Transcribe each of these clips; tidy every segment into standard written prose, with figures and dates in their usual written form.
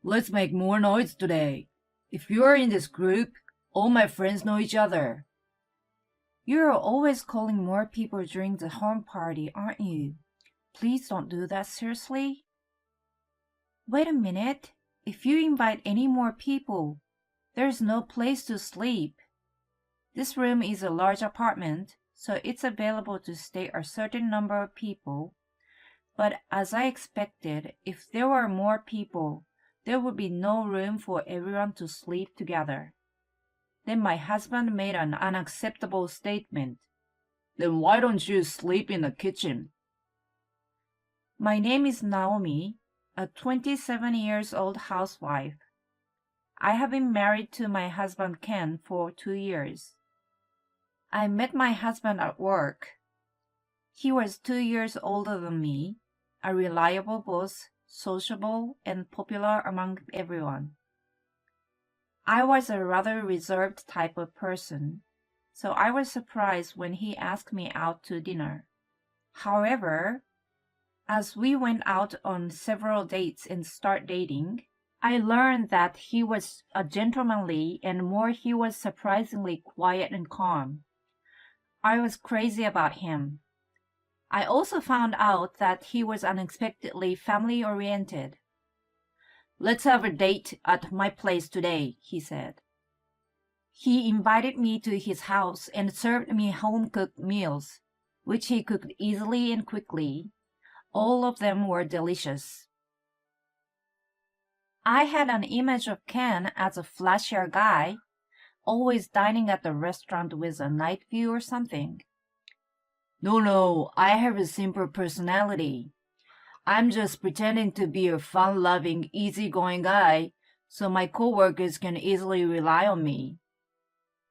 Let's make more noise today. If you're in this group, all my friends know each other. You're always calling more people during the home party, aren't you? Please don't do that seriously. Wait a minute. If you invite any more people, there's no place to sleep. This room is a large apartment, so it's available to stay a certain number of people. But as I expected, if there were more people, there would be no room for everyone to sleep together. Then my husband made an unacceptable statement. Then why don't you sleep in the kitchen? My name is Naomi, a 27 years old housewife. I have been married to my husband Ken for 2 years. I met my husband at work. He was 2 years older than me, a reliable boss, sociable and popular among everyone. I was a rather reserved type of person, so I was surprised when he asked me out to dinner. However, as we went out on several dates and started dating, I learned that he was a gentlemanly and more he was surprisingly quiet and calm. I was crazy about him. I also found out that he was unexpectedly family-oriented. Let's have a date at my place today, he said. He invited me to his house and served me home-cooked meals, which he cooked easily and quickly. All of them were delicious. I had an image of Ken as a flashier guy, always dining at the restaurant with a night view or something. No, I have a simple personality. I'm just pretending to be a fun-loving, easygoing guy so my coworkers can easily rely on me.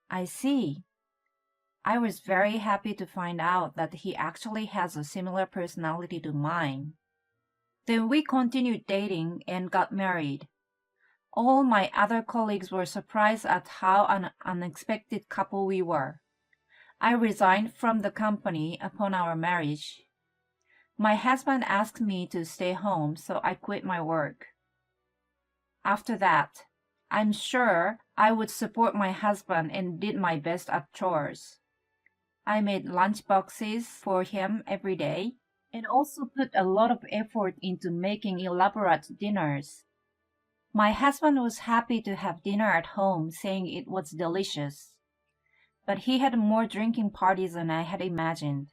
I see. I was very happy to find out that he actually has a similar personality to mine. Then we continued dating and got married. All my other colleagues were surprised at how an unexpected couple we were. I resigned from the company upon our marriage. My husband asked me to stay home, so I quit my work. After that, I'm sure I would support my husband and did my best at chores. I made lunch boxes for him every day and also put a lot of effort into making elaborate dinners. My husband was happy to have dinner at home, saying it was delicious. But he had more drinking parties than I had imagined.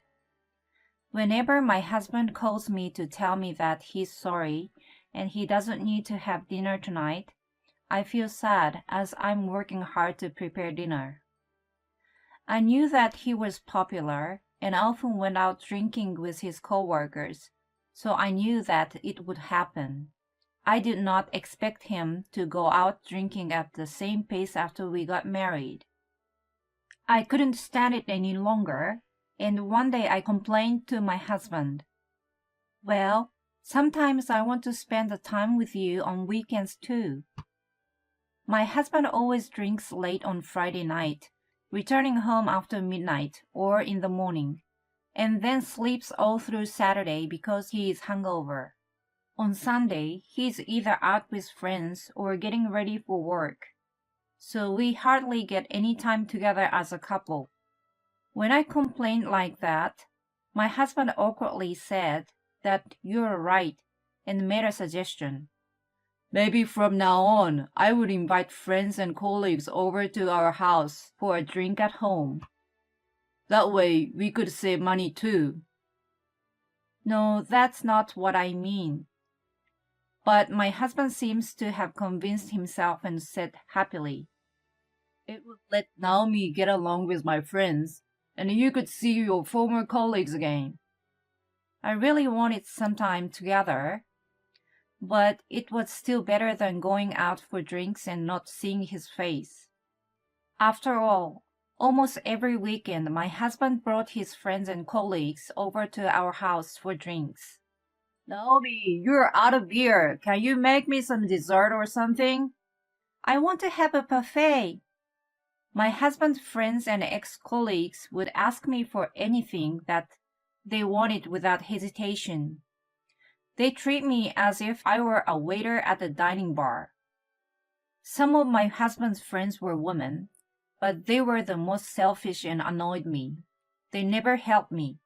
Whenever my husband calls me to tell me that he's sorry and he doesn't need to have dinner tonight, I feel sad as I'm working hard to prepare dinner. I knew that he was popular and often went out drinking with his coworkers, so I knew that it would happen. I did not expect him to go out drinking at the same pace after we got married. I couldn't stand it any longer, and one day I complained to my husband. Well, sometimes I want to spend the time with you on weekends too. My husband always drinks late on Friday night, returning home after midnight or in the morning, and then sleeps all through Saturday because he is hungover. On Sunday, he's either out with friends or getting ready for work, so we hardly get any time together as a couple. When I complained like that, my husband awkwardly said that you're right and made a suggestion. Maybe from now on, I would invite friends and colleagues over to our house for a drink at home. That way, we could save money too. No, that's not what I mean. But my husband seems to have convinced himself and said happily, It would let Naomi get along with my friends, and you could see your former colleagues again. I really wanted some time together, but it was still better than going out for drinks and not seeing his face. After all, almost every weekend my husband brought his friends and colleagues over to our house for drinks. Naomi, you're out of beer. Can you make me some dessert or something? I want to have a buffet. My husband's friends and ex-colleagues would ask me for anything that they wanted without hesitation. They treat me as if I were a waiter at the dining bar. Some of my husband's friends were women, but they were the most selfish and annoyed me. They never helped me.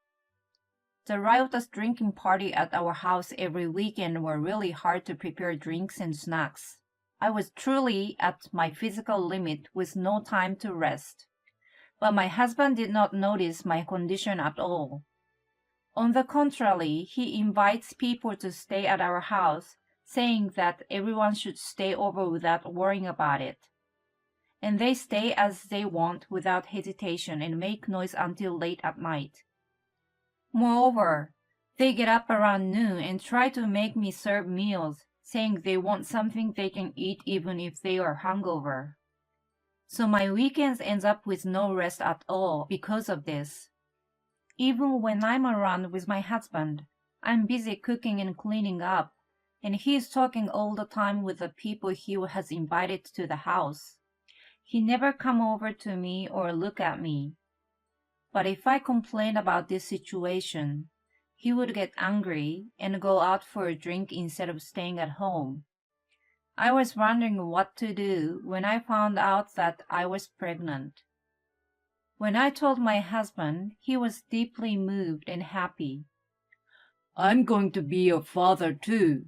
The riotous drinking party at our house every weekend were really hard to prepare drinks and snacks. I was truly at my physical limit with no time to rest. But my husband did not notice my condition at all. On the contrary, he invites people to stay at our house, saying that everyone should stay over without worrying about it. And they stay as they want without hesitation and make noise until late at night. Moreover, they get up around noon and try to make me serve meals, saying they want something they can eat even if they are hungover. So my weekends ends up with no rest at all because of this. Even when I'm around with my husband, I'm busy cooking and cleaning up, and he is talking all the time with the people he has invited to the house. He never come over to me or look at me. But if I complain about this situation, he would get angry and go out for a drink instead of staying at home. I was wondering what to do when I found out that I was pregnant. When I told my husband, he was deeply moved and happy. I'm going to be a father too,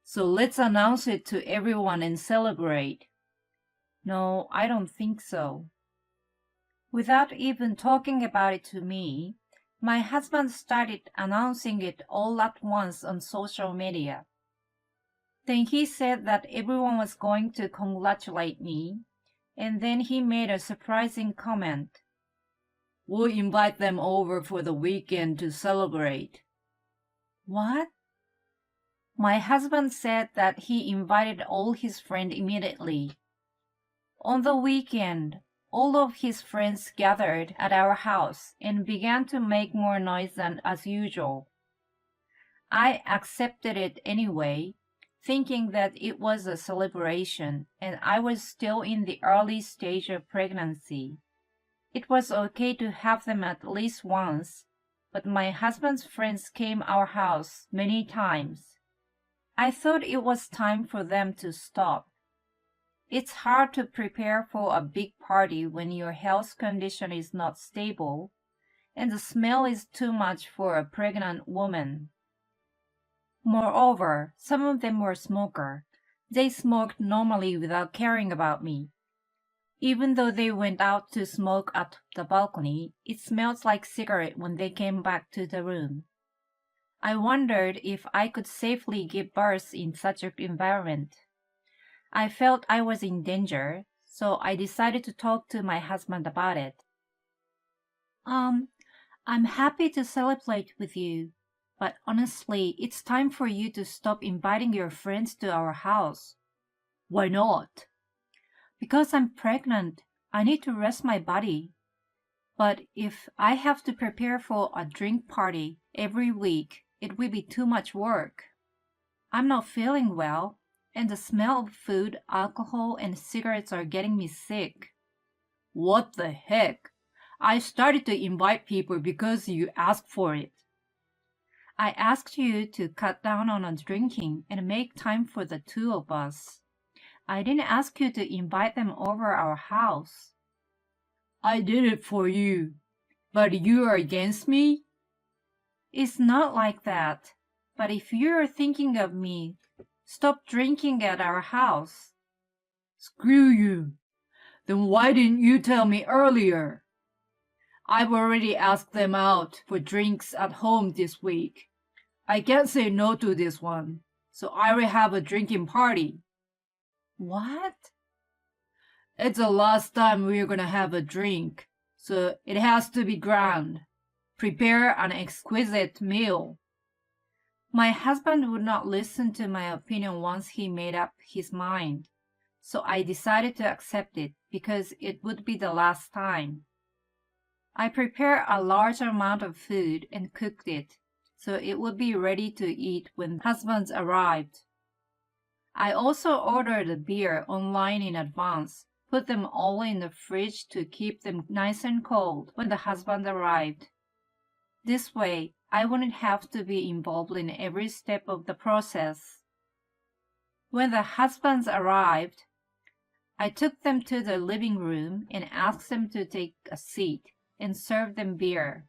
so let's announce it to everyone and celebrate. No, I don't think so. Without even talking about it to me, my husband started announcing it all at once on social media. Then he said that everyone was going to congratulate me, and then he made a surprising comment. We'll invite them over for the weekend to celebrate. What? My husband said that he invited all his friends immediately. On the weekend, all of his friends gathered at our house and began to make more noise than as usual. I accepted it anyway, thinking that it was a celebration and I was still in the early stage of pregnancy. It was okay to have them at least once, but my husband's friends came our house many times. I thought it was time for them to stop. It's hard to prepare for a big party when your health condition is not stable, and the smell is too much for a pregnant woman. Moreover, some of them were smokers. They smoked normally without caring about me. Even though they went out to smoke at the balcony, it smelled like cigarette when they came back to the room. I wondered if I could safely give birth in such an environment. I felt I was in danger, so I decided to talk to my husband about it. I'm happy to celebrate with you, but honestly, it's time for you to stop inviting your friends to our house. Why not? Because I'm pregnant. I need to rest my body. But if I have to prepare for a drink party every week, it will be too much work. I'm not feeling well, and the smell of food, alcohol, and cigarettes are getting me sick. What the heck? I started to invite people because you asked for it. I asked you to cut down on drinking and make time for the two of us. I didn't ask you to invite them over our house. I did it for you, but you are against me? It's not like that, but if you're thinking of me, stop drinking at our house. Screw you. Then why didn't you tell me earlier? I've already asked them out for drinks at home this week. I can't say no to this one, so I will have a drinking party. What? It's the last time we're gonna have a drink, so it has to be grand. Prepare an exquisite meal. My husband would not listen to my opinion once he made up his mind, so I decided to accept it because it would be the last time. I prepared a large amount of food and cooked it, so it would be ready to eat when husband arrived. I also ordered a beer online in advance, put them all in the fridge to keep them nice and cold when the husband arrived. This way, I wouldn't have to be involved in every step of the process. When the husbands arrived, I took them to the living room and asked them to take a seat and serve them beer.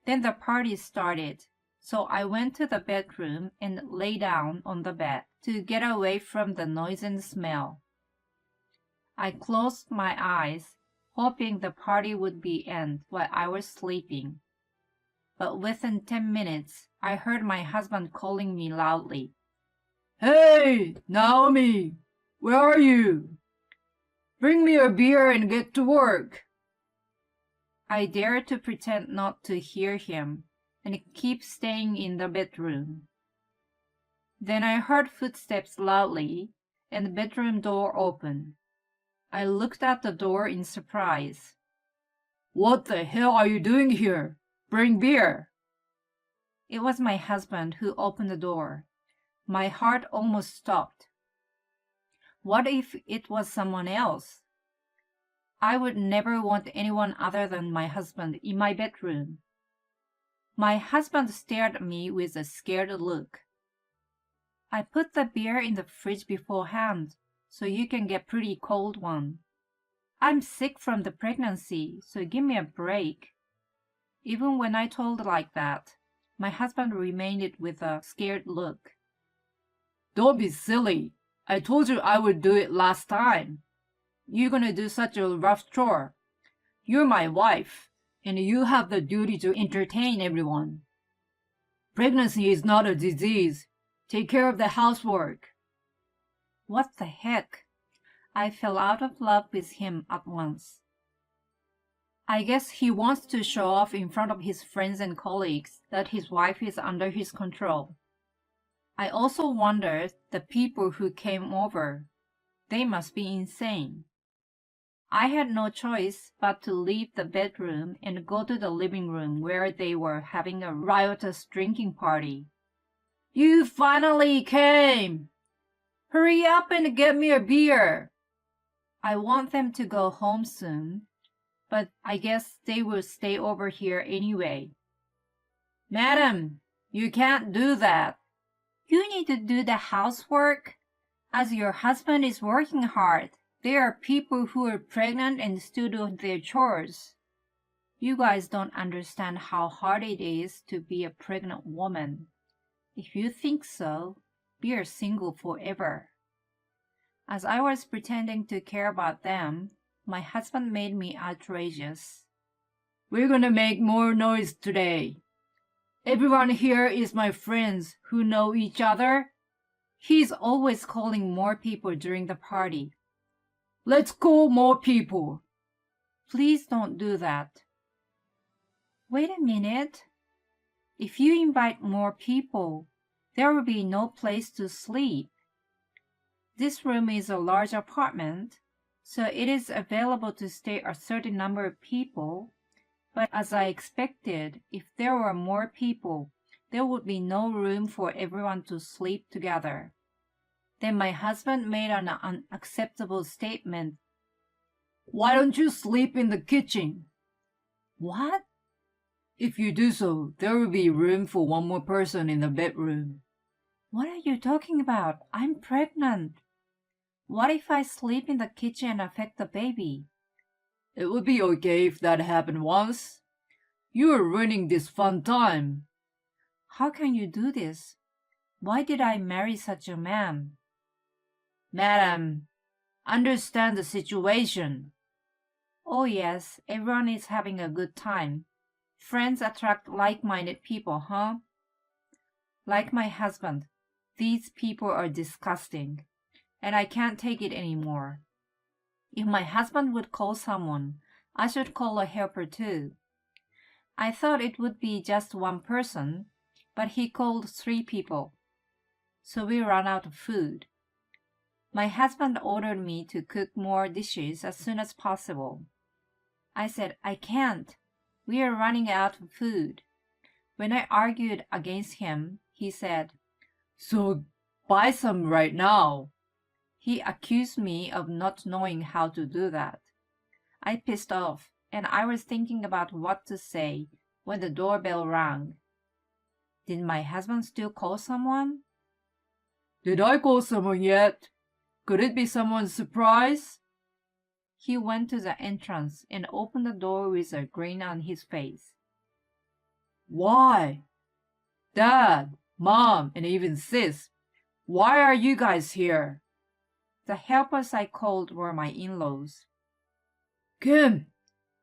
Then the party started, so I went to the bedroom and lay down on the bed to get away from the noise and smell. I closed my eyes, hoping the party would be end while I was sleeping. But within 10 minutes, I heard my husband calling me loudly. Hey, Naomi, where are you? Bring me a beer and get to work. I dared to pretend not to hear him and keep staying in the bedroom. Then I heard footsteps loudly and the bedroom door open. I looked at the door in surprise. What the hell are you doing here? Bring beer. It was my husband who opened the door. My heart almost stopped. What if it was someone else? I would never want anyone other than my husband in my bedroom. My husband stared at me with a scared look. I put the beer in the fridge beforehand, so you can get pretty cold one. I'm sick from the pregnancy, so give me a break. Even when I told like that, my husband remained with a scared look. Don't be silly. I told you I would do it last time. You're gonna do such a rough chore. You're my wife, and you have the duty to entertain everyone. Pregnancy is not a disease. Take care of the housework. What the heck? I fell out of love with him at once. I guess he wants to show off in front of his friends and colleagues that his wife is under his control. I also wondered the people who came over. They must be insane. I had no choice but to leave the bedroom and go to the living room where they were having a riotous drinking party. You finally came! Hurry up and get me a beer! I want them to go home soon, but I guess they will stay over here anyway. Madam, you can't do that. You need to do the housework. As your husband is working hard, there are people who are pregnant and still do their chores. You guys don't understand how hard it is to be a pregnant woman. If you think so, be single forever. As I was pretending to care about them, my husband made me outrageous. We're gonna make more noise today. Everyone here is my friends who know each other. He's always calling more people during the party. Let's call more people. Please don't do that. Wait a minute. If you invite more people, there will be no place to sleep. This room is a large apartment, so it is available to stay a certain number of people. But as I expected, if there were more people, there would be no room for everyone to sleep together. Then my husband made an unacceptable statement. Why don't you sleep in the kitchen? What? If you do so, there will be room for one more person in the bedroom. What are you talking about? I'm pregnant. What if I sleep in the kitchen and affect the baby? It would be okay if that happened once. You are ruining this fun time. How can you do this? Why did I marry such a man? Madam, understand the situation. Oh yes, everyone is having a good time. Friends attract like-minded people, huh? Like my husband, these people are disgusting, and I can't take it anymore. If my husband would call someone, I should call a helper too. I thought it would be just one person, but he called 3 people. So we ran out of food. My husband ordered me to cook more dishes as soon as possible. I said, I can't. We are running out of food. When I argued against him, he said, So buy some right now. He accused me of not knowing how to do that. I pissed off, and I was thinking about what to say when the doorbell rang. Did my husband still call someone? Did I call someone yet? Could it be someone's surprise? He went to the entrance and opened the door with a grin on his face. Why? Dad, Mom, and even Sis, why are you guys here? The helpers I called were my in-laws. Kim,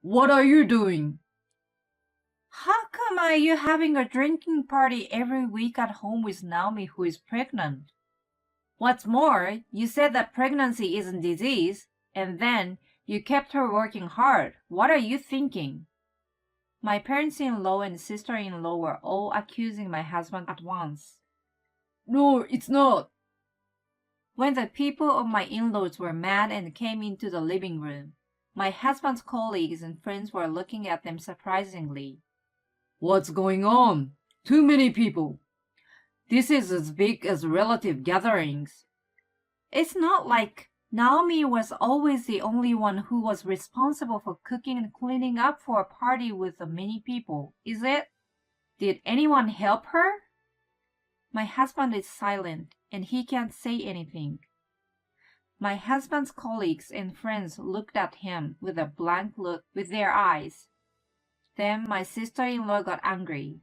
what are you doing? How come are you having a drinking party every week at home with Naomi, who is pregnant? What's more, you said that pregnancy isn't disease, and then you kept her working hard. What are you thinking? My parents-in-law and sister-in-law were all accusing my husband at once. No, it's not. When the people of my in-laws were mad and came into the living room, my husband's colleagues and friends were looking at them surprisingly. What's going on? Too many people. This is as big as relative gatherings. It's not like Naomi was always the only one who was responsible for cooking and cleaning up for a party with many people, is it? Did anyone help her? My husband is silent, and he can't say anything. My husband's colleagues and friends looked at him with a blank look with their eyes. Then my sister-in-law got angry.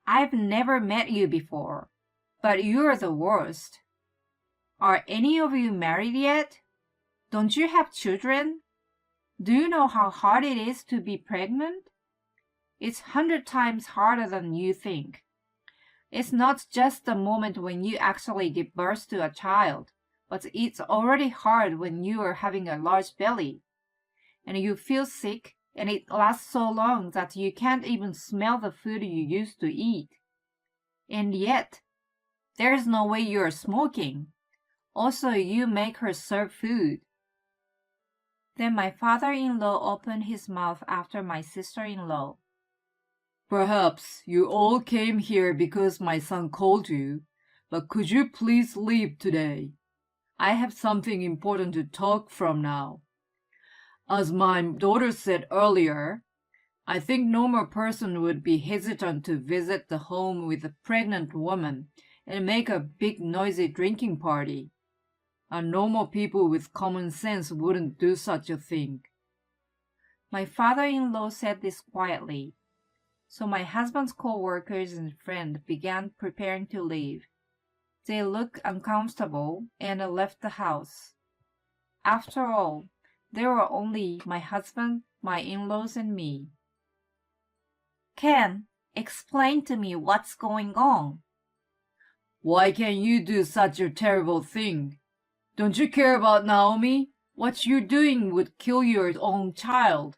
I've never met you before, but you're the worst. Are any of you married yet? Don't you have children? Do you know how hard it is to be pregnant? It's 100 times harder than you think. It's not just the moment when you actually give birth to a child, but it's already hard when you are having a large belly, and you feel sick, and it lasts so long that you can't even smell the food you used to eat. And yet, there's no way you're smoking. Also, you make her serve food. Then my father-in-law opened his mouth after my sister-in-law. Perhaps you all came here because my son called you, but could you please leave today? I have something important to talk from now. As my daughter said earlier, I think normal person would be hesitant to visit the home with a pregnant woman and make a big noisy drinking party. And normal people with common sense wouldn't do such a thing. My father-in-law said this quietly, so my husband's co-workers and friends began preparing to leave. They looked uncomfortable and left the house. After all, there were only my husband, my in-laws, and me. Ken, explain to me what's going on. Why can you do such a terrible thing? Don't you care about Naomi? What you're doing would kill your own child.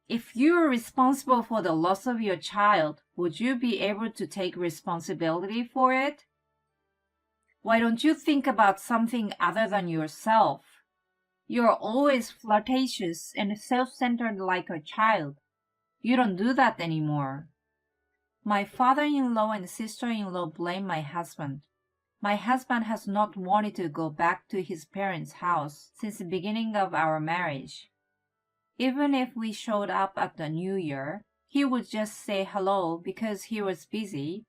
If you were responsible for the loss of your child, would you be able to take responsibility for it? Why don't you think about something other than yourself? You're always flirtatious and self-centered like a child. You don't do that anymore. My father-in-law and sister-in-law blame my husband. My husband has not wanted to go back to his parents' house since the beginning of our marriage. Even if we showed up at the New Year, he would just say hello because he was busy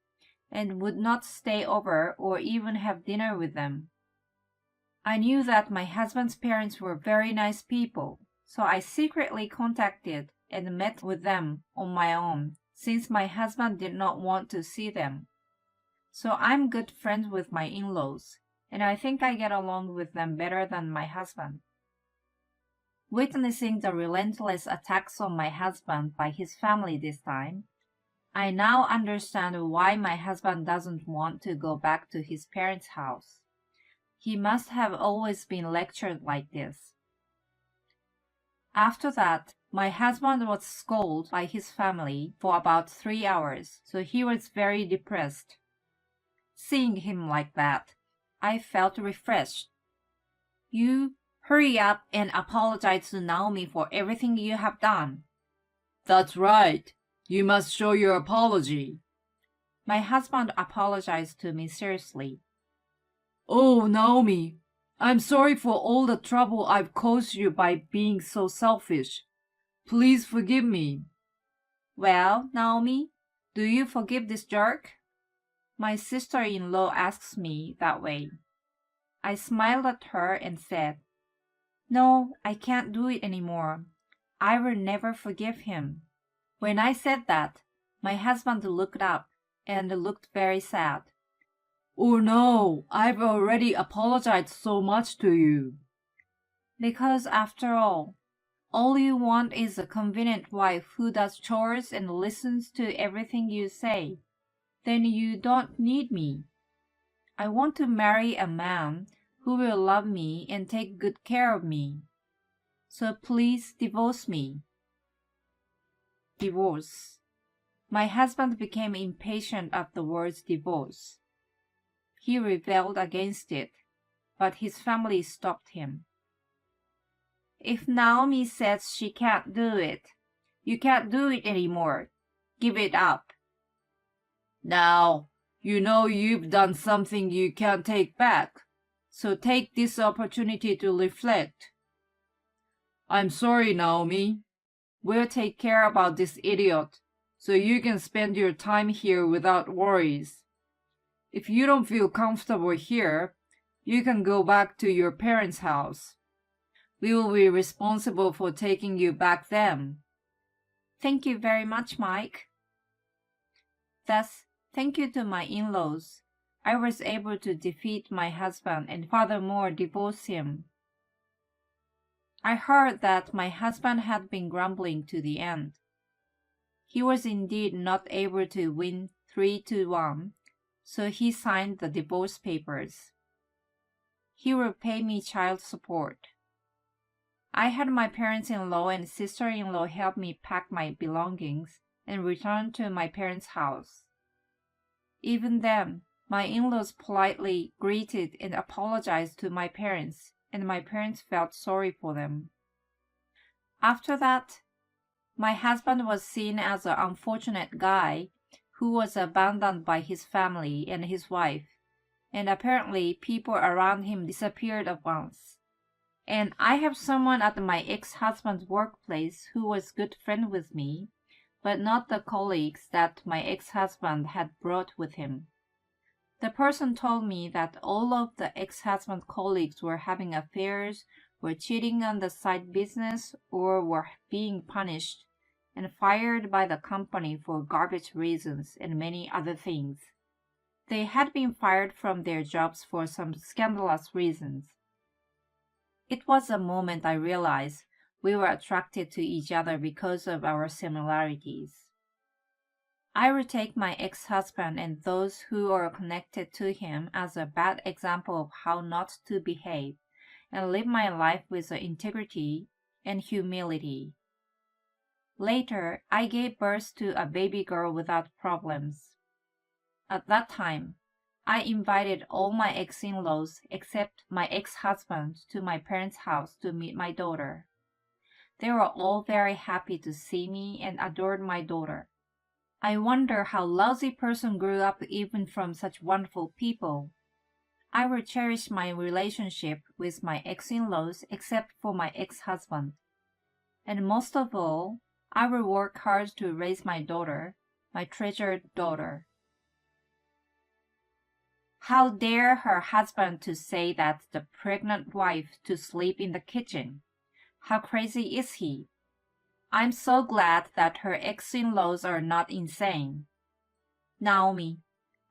and would not stay over or even have dinner with them. I knew that my husband's parents were very nice people, so I secretly contacted and met with them on my own since my husband did not want to see them. So I'm good friends with my in-laws, and I think I get along with them better than my husband. Witnessing the relentless attacks on my husband by his family this time, I now understand why my husband doesn't want to go back to his parents' house. He must have always been lectured like this. After that, my husband was scolded by his family for about 3 hours, so he was very depressed. Seeing him like that, I felt refreshed. You hurry up and apologize to Naomi for everything you have done. That's right. You must show your apology. My husband apologized to me seriously. Oh, Naomi, I'm sorry for all the trouble I've caused you by being so selfish. Please forgive me. Well, Naomi, Do you forgive this jerk? My sister-in-law asks me that way. I smiled at her and said, No, I can't do it anymore. I will never forgive him. When I said that, my husband looked up and looked very sad. Oh no, I've already apologized so much to you. Because after all you want is a convenient wife who does chores and listens to everything you say. Then you don't need me. I want to marry a man who will love me and take good care of me. So please divorce me. Divorce. My husband became impatient at the words divorce. He rebelled against it, but his family stopped him. If Naomi says she can't do it, you can't do it anymore. Give it up. Now, you know you've done something you can't take back, so take this opportunity to reflect. I'm sorry, Naomi. We'll take care about this idiot, so you can spend your time here without worries. If you don't feel comfortable here, you can go back to your parents' house. We will be responsible for taking you back then. Thank you very much, Mike. Thus, thank you to my in-laws, I was able to defeat my husband and furthermore divorce him. I heard that my husband had been grumbling to the end. He was indeed not able to win 3-1, so he signed the divorce papers. He will pay me child support. I had my parents-in-law and sister-in-law help me pack my belongings and return to my parents' house. Even then, my in-laws politely greeted and apologized to my parents, and my parents felt sorry for them. After that, my husband was seen as an unfortunate guy who was abandoned by his family and his wife, and apparently people around him disappeared at once. And I have someone at my ex-husband's workplace who was good friend with me, but not the colleagues that my ex-husband had brought with him. The person told me that all of the ex-husband colleagues were having affairs, were cheating on the side business, or were being punished and fired by the company for garbage reasons and many other things. They had been fired from their jobs for some scandalous reasons. It was a moment I realized we were attracted to each other because of our similarities. I would take my ex-husband and those who are connected to him as a bad example of how not to behave and live my life with integrity and humility. Later, I gave birth to a baby girl without problems. At that time, I invited all my ex-in-laws except my ex-husband to my parents' house to meet my daughter. They were all very happy to see me and adored my daughter. I wonder how lousy person grew up even from such wonderful people. I will cherish my relationship with my ex-in-laws except for my ex-husband. And most of all, I will work hard to raise my daughter, my treasured daughter. How dare her husband to say that the pregnant wife to sleep in the kitchen? How crazy is he? I'm so glad that her ex-in-laws are not insane. Naomi,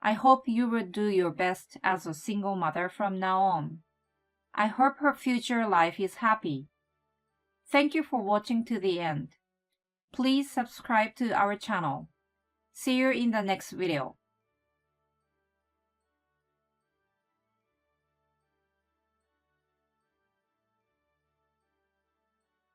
I hope you will do your best as a single mother from now on. I hope her future life is happy. Thank you for watching to the end. Please subscribe to our channel. See you in the next video.